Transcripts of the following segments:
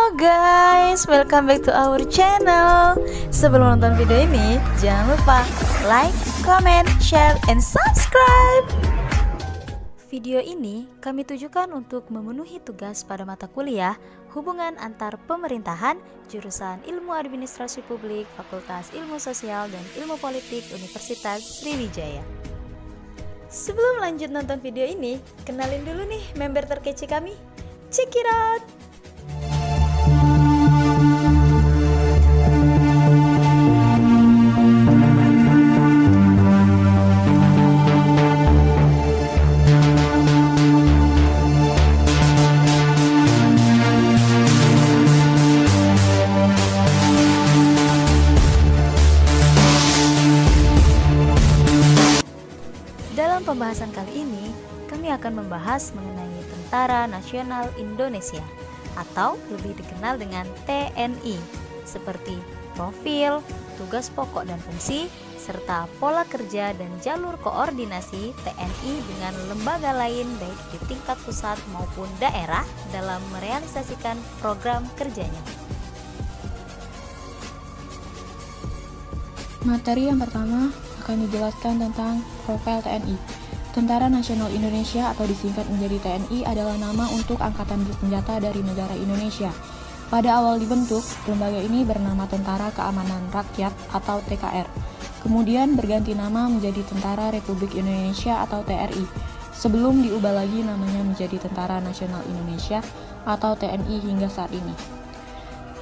Halo guys, welcome back to our channel. Sebelum nonton video ini, jangan lupa like, comment, share, and subscribe. Video ini kami tujukan untuk memenuhi tugas pada mata kuliah Hubungan Antar Pemerintahan, jurusan Ilmu Administrasi Publik, Fakultas Ilmu Sosial dan Ilmu Politik Universitas Sriwijaya. Sebelum lanjut nonton video ini, kenalin dulu nih member terkece kami. Check it out! Dalam pembahasan kali ini, kami akan membahas mengenai Tentara Nasional Indonesia atau lebih dikenal dengan TNI, seperti profil, tugas pokok dan fungsi, serta pola kerja dan jalur koordinasi TNI dengan lembaga lain baik di tingkat pusat maupun daerah dalam merealisasikan program kerjanya. Materi yang pertama akan dijelaskan tentang profil TNI. Tentara Nasional Indonesia atau disingkat menjadi TNI adalah nama untuk angkatan bersenjata dari negara Indonesia. Pada awal dibentuk, lembaga ini bernama Tentara Keamanan Rakyat atau TKR. Kemudian berganti nama menjadi Tentara Republik Indonesia atau TRI. Sebelum diubah lagi namanya menjadi Tentara Nasional Indonesia atau TNI hingga saat ini.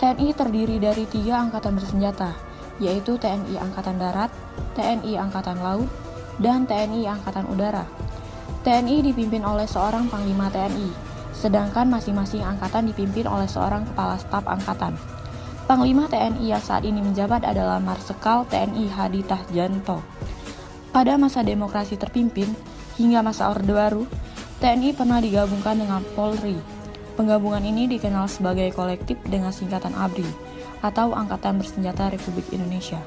TNI terdiri dari 3 angkatan bersenjata, yaitu TNI Angkatan Darat, TNI Angkatan Laut, dan TNI Angkatan Udara. TNI dipimpin oleh seorang Panglima TNI, sedangkan masing-masing angkatan dipimpin oleh seorang Kepala Staf Angkatan. Panglima TNI yang saat ini menjabat adalah Marsikal TNI Hadi Tahjanto. Pada masa demokrasi terpimpin hingga masa Orde Baru, TNI pernah digabungkan dengan Polri. Penggabungan ini dikenal sebagai kolektif dengan singkatan ABRI atau Angkatan Bersenjata Republik Indonesia.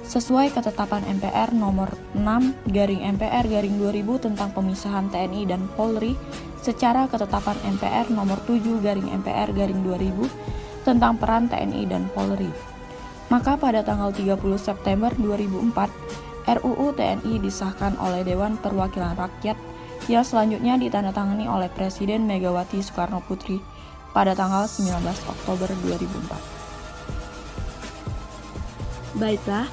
Sesuai ketetapan MPR nomor 6/MPR/2000 tentang pemisahan TNI dan Polri, secara ketetapan MPR nomor 7/MPR/2000 tentang peran TNI dan Polri. Maka pada tanggal 30 September 2004, RUU TNI disahkan oleh Dewan Perwakilan Rakyat yang selanjutnya ditandatangani oleh Presiden Megawati Soekarno Putri pada tanggal 19 Oktober 2004. Baiklah,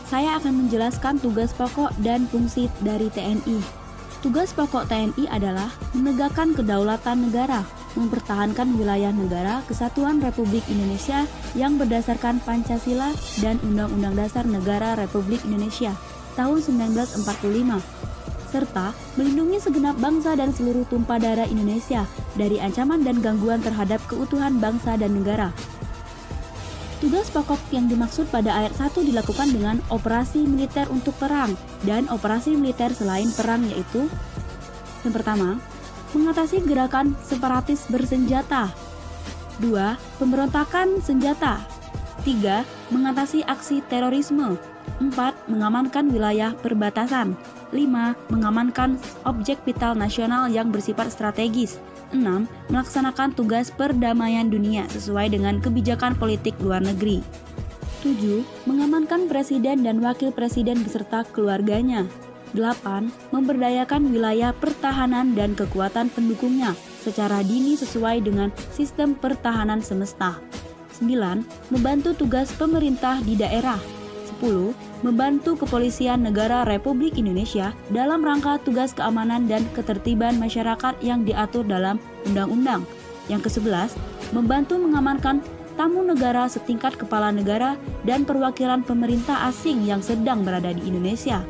saya akan menjelaskan tugas pokok dan fungsi dari TNI. Tugas pokok TNI adalah menegakkan kedaulatan negara, mempertahankan wilayah negara Kesatuan Republik Indonesia yang berdasarkan Pancasila dan Undang-Undang Dasar Negara Republik Indonesia tahun 1945, serta melindungi segenap bangsa dan seluruh tumpah darah Indonesia dari ancaman dan gangguan terhadap keutuhan bangsa dan negara. Tugas pokok yang dimaksud pada ayat 1 dilakukan dengan operasi militer untuk perang dan operasi militer selain perang, yaitu yang pertama, mengatasi gerakan separatis bersenjata. 2. Pemberontakan senjata. 3. Mengatasi aksi terorisme. 4. Mengamankan wilayah perbatasan. 5. Mengamankan objek vital nasional yang bersifat strategis. 6. Melaksanakan tugas perdamaian dunia sesuai dengan kebijakan politik luar negeri. 7. Mengamankan presiden dan wakil presiden beserta keluarganya. 8. Memberdayakan wilayah pertahanan dan kekuatan pendukungnya secara dini sesuai dengan sistem pertahanan semesta. 9. Membantu tugas pemerintah di daerah. 10. Membantu Kepolisian Negara Republik Indonesia dalam rangka tugas keamanan dan ketertiban masyarakat yang diatur dalam undang-undang. Yang ke-11, membantu mengamankan tamu negara setingkat kepala negara dan perwakilan pemerintah asing yang sedang berada di Indonesia.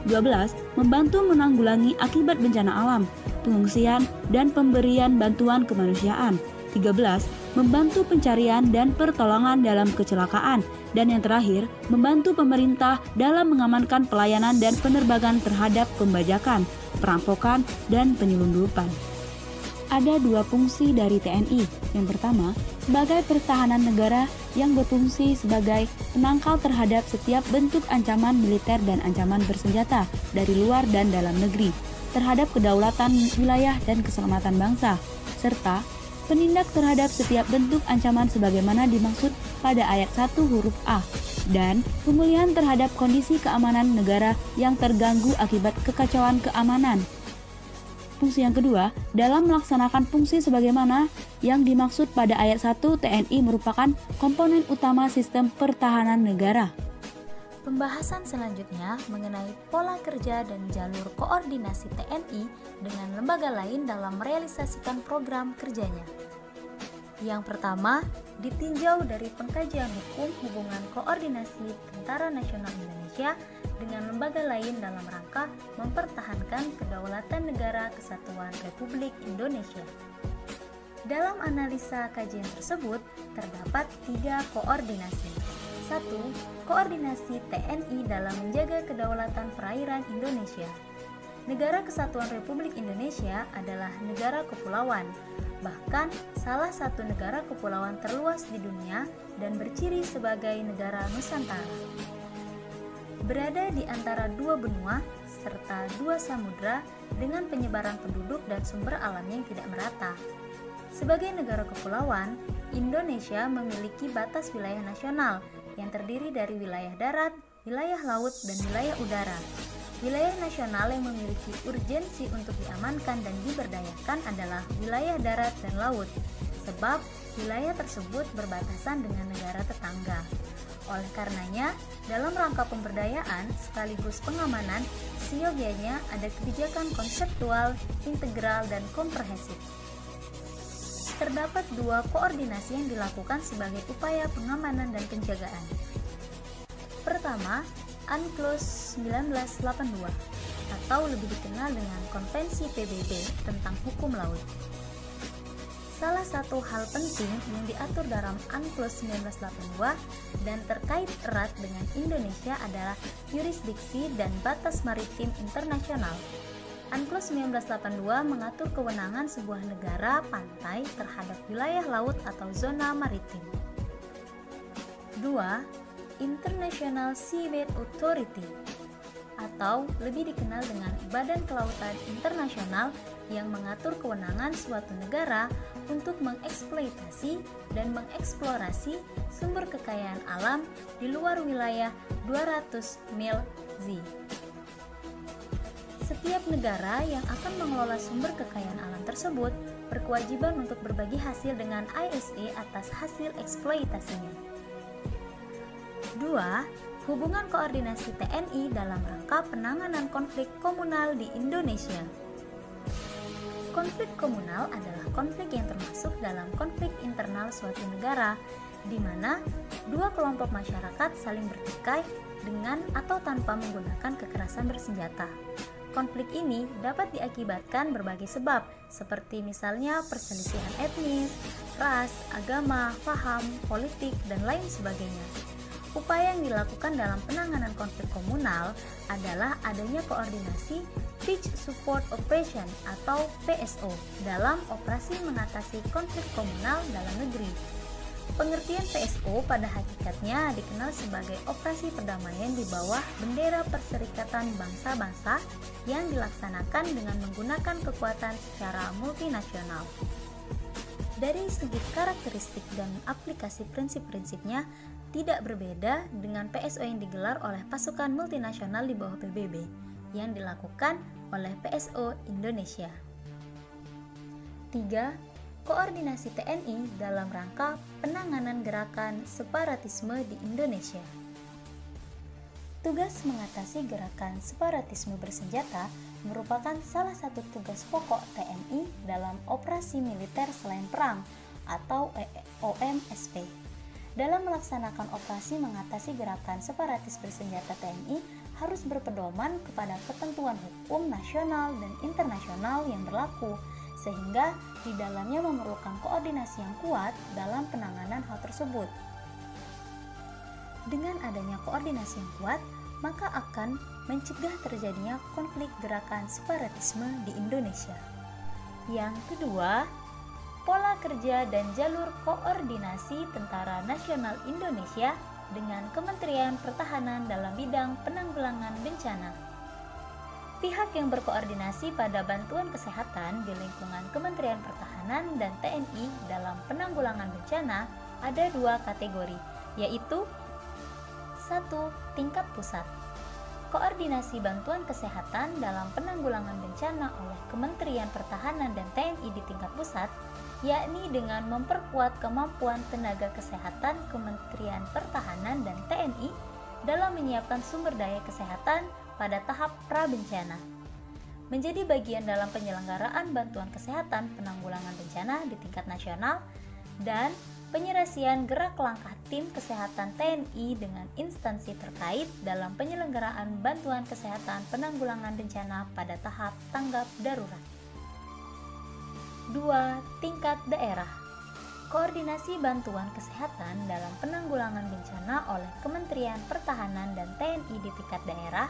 12. Membantu menanggulangi akibat bencana alam, pengungsian, dan pemberian bantuan kemanusiaan. 13. Membantu pencarian dan pertolongan dalam kecelakaan. Dan yang terakhir, membantu pemerintah dalam mengamankan pelayanan dan penerbangan terhadap pembajakan, perampokan, dan penyelundupan. Ada 2 fungsi dari TNI. Yang pertama, sebagai pertahanan negara yang berfungsi sebagai penangkal terhadap setiap bentuk ancaman militer dan ancaman bersenjata dari luar dan dalam negeri, terhadap kedaulatan wilayah dan keselamatan bangsa, serta penindak terhadap setiap bentuk ancaman sebagaimana dimaksud pada ayat 1 huruf A, dan pemulihan terhadap kondisi keamanan negara yang terganggu akibat kekacauan keamanan. Fungsi yang kedua, dalam melaksanakan fungsi sebagaimana yang dimaksud pada ayat 1, TNI merupakan komponen utama sistem pertahanan negara. Pembahasan selanjutnya mengenai pola kerja dan jalur koordinasi TNI dengan lembaga lain dalam merealisasikan program kerjanya. Yang pertama, ditinjau dari pengkajian hukum hubungan koordinasi Tentara Nasional Indonesia dengan lembaga lain dalam rangka mempertahankan kedaulatan negara kesatuan Republik Indonesia. Dalam analisa kajian tersebut, terdapat 3 koordinasi. 1. Koordinasi TNI dalam menjaga kedaulatan perairan Indonesia. Negara Kesatuan Republik Indonesia adalah negara kepulauan, bahkan salah satu negara kepulauan terluas di dunia dan berciri sebagai negara Nusantara. Berada di antara 2 benua serta 2 samudra dengan penyebaran penduduk dan sumber alamnya yang tidak merata. Sebagai negara kepulauan, Indonesia memiliki batas wilayah nasional yang terdiri dari wilayah darat, wilayah laut, dan wilayah udara. Wilayah nasional yang memiliki urgensi untuk diamankan dan diberdayakan adalah wilayah darat dan laut, sebab wilayah tersebut berbatasan dengan negara tetangga. Oleh karenanya, dalam rangka pemberdayaan sekaligus pengamanan, seyogianya ada kebijakan konseptual, integral, dan komprehensif. Terdapat 2 koordinasi yang dilakukan sebagai upaya pengamanan dan penjagaan. Pertama, UNCLOS 1982 atau lebih dikenal dengan Konvensi PBB tentang Hukum Laut. Salah satu hal penting yang diatur dalam UNCLOS 1982 dan terkait erat dengan Indonesia adalah yurisdiksi dan batas maritim internasional. UNCLOS 1982 mengatur kewenangan sebuah negara pantai terhadap wilayah laut atau zona maritim. 2. International Seabed Authority atau lebih dikenal dengan Badan Kelautan Internasional yang mengatur kewenangan suatu negara untuk mengeksploitasi dan mengeksplorasi sumber kekayaan alam di luar wilayah 200 mil Z. Setiap negara yang akan mengelola sumber kekayaan alam tersebut berkewajiban untuk berbagi hasil dengan ISA atas hasil eksploitasinya. 2. Hubungan koordinasi TNI dalam rangka penanganan konflik komunal di Indonesia. Konflik komunal adalah konflik yang termasuk dalam konflik internal suatu negara, di mana 2 kelompok masyarakat saling bertikai dengan atau tanpa menggunakan kekerasan bersenjata. Konflik ini dapat diakibatkan berbagai sebab, seperti misalnya perselisihan etnis, ras, agama, paham, politik, dan lain sebagainya. Upaya yang dilakukan dalam penanganan konflik komunal adalah adanya koordinasi Peace Support Operation atau PSO dalam operasi mengatasi konflik komunal dalam negeri. Pengertian PSO pada hakikatnya dikenal sebagai operasi perdamaian di bawah bendera Perserikatan Bangsa-Bangsa yang dilaksanakan dengan menggunakan kekuatan secara multinasional. Dari segi karakteristik dan aplikasi prinsip-prinsipnya tidak berbeda dengan PSO yang digelar oleh pasukan multinasional di bawah PBB yang dilakukan oleh PSO Indonesia. 3. Koordinasi TNI dalam rangka penanganan gerakan separatisme di Indonesia. Tugas mengatasi gerakan separatisme bersenjata merupakan salah satu tugas pokok TNI dalam operasi militer selain perang atau OMSP. Dalam melaksanakan operasi mengatasi gerakan separatis bersenjata TNI harus berpedoman kepada ketentuan hukum nasional dan internasional yang berlaku, sehingga di dalamnya memerlukan koordinasi yang kuat dalam penanganan hal tersebut. Dengan adanya koordinasi yang kuat, maka akan mencegah terjadinya konflik gerakan separatisme di Indonesia. Yang kedua, pola kerja dan jalur koordinasi Tentara Nasional Indonesia dengan Kementerian Pertahanan dalam bidang penanggulangan bencana. pihak yang berkoordinasi pada bantuan kesehatan di lingkungan Kementerian Pertahanan dan TNI dalam penanggulangan bencana ada 2 kategori, yaitu 1. Tingkat pusat. Koordinasi bantuan kesehatan dalam penanggulangan bencana oleh Kementerian Pertahanan dan TNI di tingkat pusat, yakni dengan memperkuat kemampuan tenaga kesehatan Kementerian Pertahanan dan TNI dalam menyiapkan sumber daya kesehatan pada tahap prabencana, menjadi bagian dalam penyelenggaraan bantuan kesehatan penanggulangan bencana di tingkat nasional, dan penyelesaian gerak langkah tim kesehatan TNI dengan instansi terkait dalam penyelenggaraan bantuan kesehatan penanggulangan bencana pada tahap tanggap darurat. 2. Tingkat daerah. Koordinasi bantuan kesehatan dalam penanggulangan bencana oleh Kementerian Pertahanan dan TNI di tingkat daerah,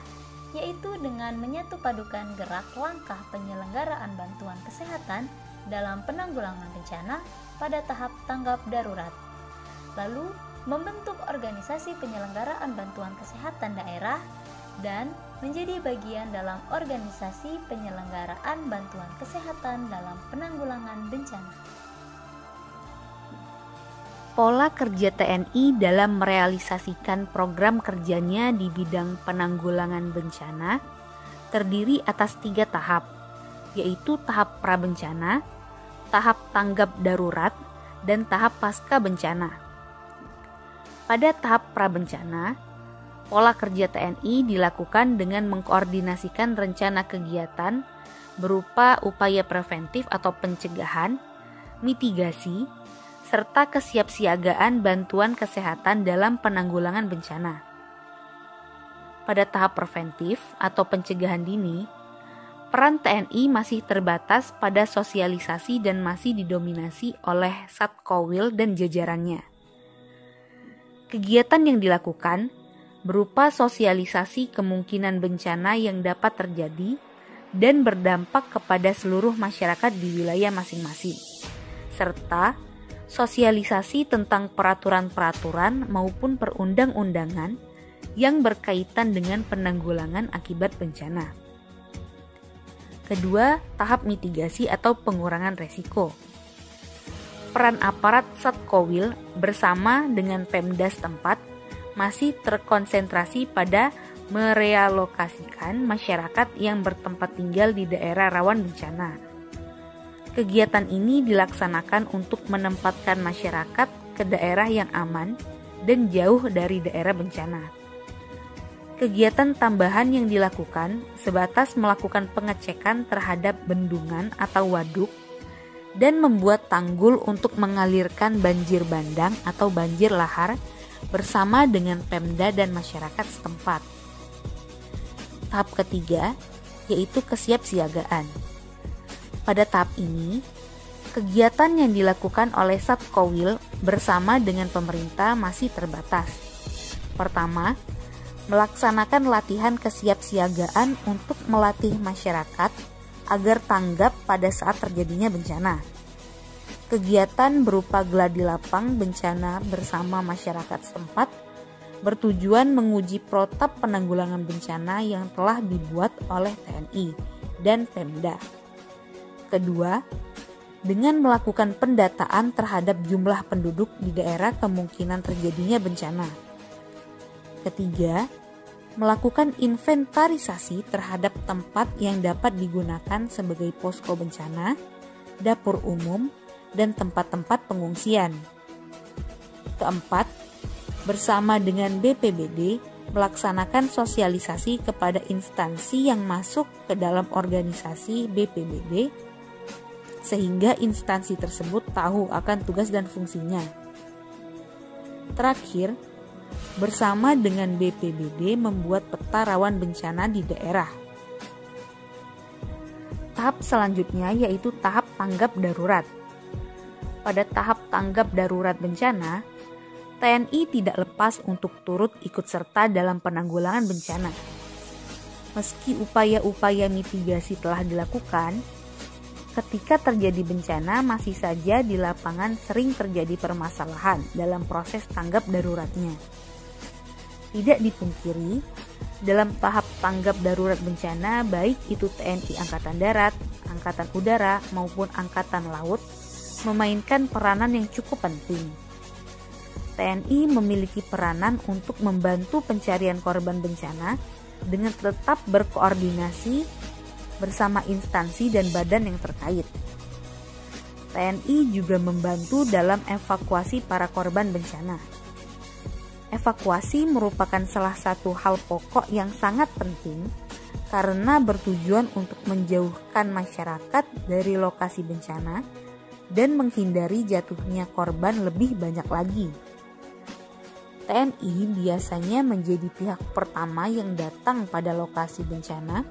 yaitu dengan menyatupadukan gerak langkah penyelenggaraan bantuan kesehatan dalam penanggulangan bencana pada tahap tanggap darurat, lalu membentuk organisasi penyelenggaraan bantuan kesehatan daerah dan menjadi bagian dalam organisasi penyelenggaraan bantuan kesehatan dalam penanggulangan bencana. Pola kerja TNI dalam merealisasikan program kerjanya di bidang penanggulangan bencana terdiri atas 3 tahap, yaitu tahap prabencana, tahap tanggap darurat, dan tahap pasca bencana. Pada tahap prabencana, pola kerja TNI dilakukan dengan mengkoordinasikan rencana kegiatan berupa upaya preventif atau pencegahan, mitigasi, serta kesiapsiagaan bantuan kesehatan dalam penanggulangan bencana. Pada tahap preventif atau pencegahan dini, peran TNI masih terbatas pada sosialisasi dan masih didominasi oleh Satkowil dan jajarannya. Kegiatan yang dilakukan berupa sosialisasi kemungkinan bencana yang dapat terjadi dan berdampak kepada seluruh masyarakat di wilayah masing-masing, serta sosialisasi tentang peraturan-peraturan maupun perundang-undangan yang berkaitan dengan penanggulangan akibat bencana. Kedua, tahap mitigasi atau pengurangan resiko. Peran aparat Satkowil bersama dengan Pemda setempat masih terkonsentrasi pada merealokasikan masyarakat yang bertempat tinggal di daerah rawan bencana. Kegiatan ini dilaksanakan untuk menempatkan masyarakat ke daerah yang aman dan jauh dari daerah bencana. Kegiatan tambahan yang dilakukan sebatas melakukan pengecekan terhadap bendungan atau waduk dan membuat tanggul untuk mengalirkan banjir bandang atau banjir lahar bersama dengan Pemda dan masyarakat setempat. Tahap ketiga yaitu kesiapsiagaan. Pada tahap ini, kegiatan yang dilakukan oleh Satkowil bersama dengan pemerintah masih terbatas. Pertama, melaksanakan latihan kesiapsiagaan untuk melatih masyarakat agar tanggap pada saat terjadinya bencana. Kegiatan berupa gladi lapang bencana bersama masyarakat setempat bertujuan menguji protap penanggulangan bencana yang telah dibuat oleh TNI dan Pemda. Kedua, dengan melakukan pendataan terhadap jumlah penduduk di daerah kemungkinan terjadinya bencana. Ketiga, melakukan inventarisasi terhadap tempat yang dapat digunakan sebagai posko bencana, dapur umum, dan tempat-tempat pengungsian. Keempat, bersama dengan BPBD melaksanakan sosialisasi kepada instansi yang masuk ke dalam organisasi BPBD sehingga instansi tersebut tahu akan tugas dan fungsinya. Terakhir, bersama dengan BPBD membuat peta rawan bencana di daerah. Tahap selanjutnya yaitu tahap tanggap darurat. Pada tahap tanggap darurat bencana, TNI tidak lepas untuk turut ikut serta dalam penanggulangan bencana. Meski upaya-upaya mitigasi telah dilakukan, ketika terjadi bencana masih saja di lapangan sering terjadi permasalahan dalam proses tanggap daruratnya. Tidak dipungkiri, dalam tahap tanggap darurat bencana, baik itu TNI Angkatan Darat, Angkatan Udara, maupun Angkatan Laut, memainkan peranan yang cukup penting. TNI memiliki peranan untuk membantu pencarian korban bencana dengan tetap berkoordinasi bersama instansi dan badan yang terkait. TNI juga membantu dalam evakuasi para korban bencana. Evakuasi merupakan salah satu hal pokok yang sangat penting karena bertujuan untuk menjauhkan masyarakat dari lokasi bencana dan menghindari jatuhnya korban lebih banyak lagi. TNI biasanya menjadi pihak pertama yang datang pada lokasi bencana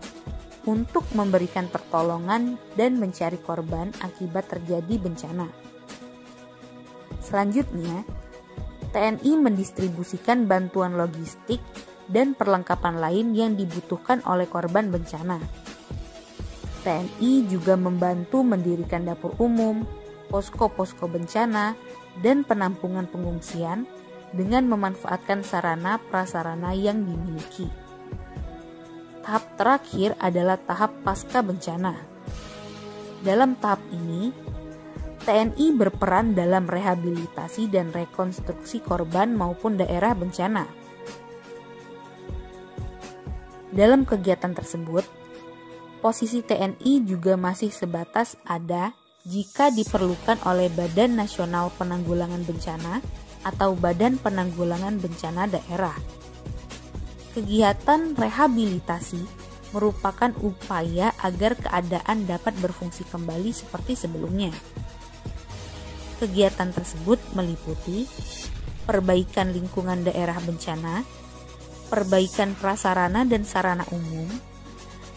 untuk memberikan pertolongan dan mencari korban akibat terjadi bencana. Selanjutnya, TNI mendistribusikan bantuan logistik dan perlengkapan lain yang dibutuhkan oleh korban bencana. TNI juga membantu mendirikan dapur umum, posko-posko bencana, dan penampungan pengungsian dengan memanfaatkan sarana prasarana yang dimiliki. Tahap terakhir adalah tahap pasca bencana. Dalam tahap ini, TNI berperan dalam rehabilitasi dan rekonstruksi korban maupun daerah bencana. Dalam kegiatan tersebut, posisi TNI juga masih sebatas ada jika diperlukan oleh Badan Nasional Penanggulangan Bencana atau Badan Penanggulangan Bencana Daerah. Kegiatan rehabilitasi merupakan upaya agar keadaan dapat berfungsi kembali seperti sebelumnya. Kegiatan tersebut meliputi perbaikan lingkungan daerah bencana, perbaikan prasarana dan sarana umum,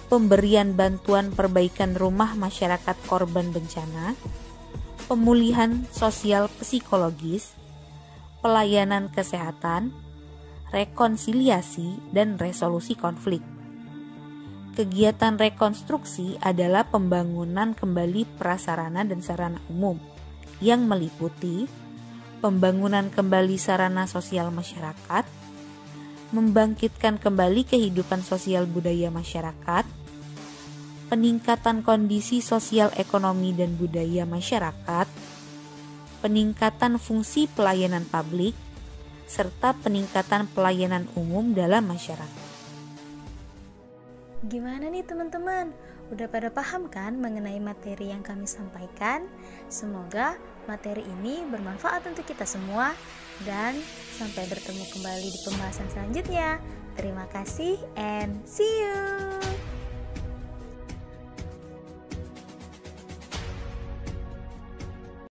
pemberian bantuan perbaikan rumah masyarakat korban bencana, pemulihan sosial psikologis, pelayanan kesehatan, rekonsiliasi, dan resolusi konflik. Kegiatan rekonstruksi adalah pembangunan kembali prasarana dan sarana umum, yang meliputi pembangunan kembali sarana sosial masyarakat, membangkitkan kembali kehidupan sosial budaya masyarakat, peningkatan kondisi sosial ekonomi dan budaya masyarakat, peningkatan fungsi pelayanan publik, serta peningkatan pelayanan umum dalam masyarakat. Gimana nih teman-teman? Udah pada paham kan mengenai materi yang kami sampaikan? Semoga materi ini bermanfaat untuk kita semua dan sampai bertemu kembali di pembahasan selanjutnya. Terima kasih and see you.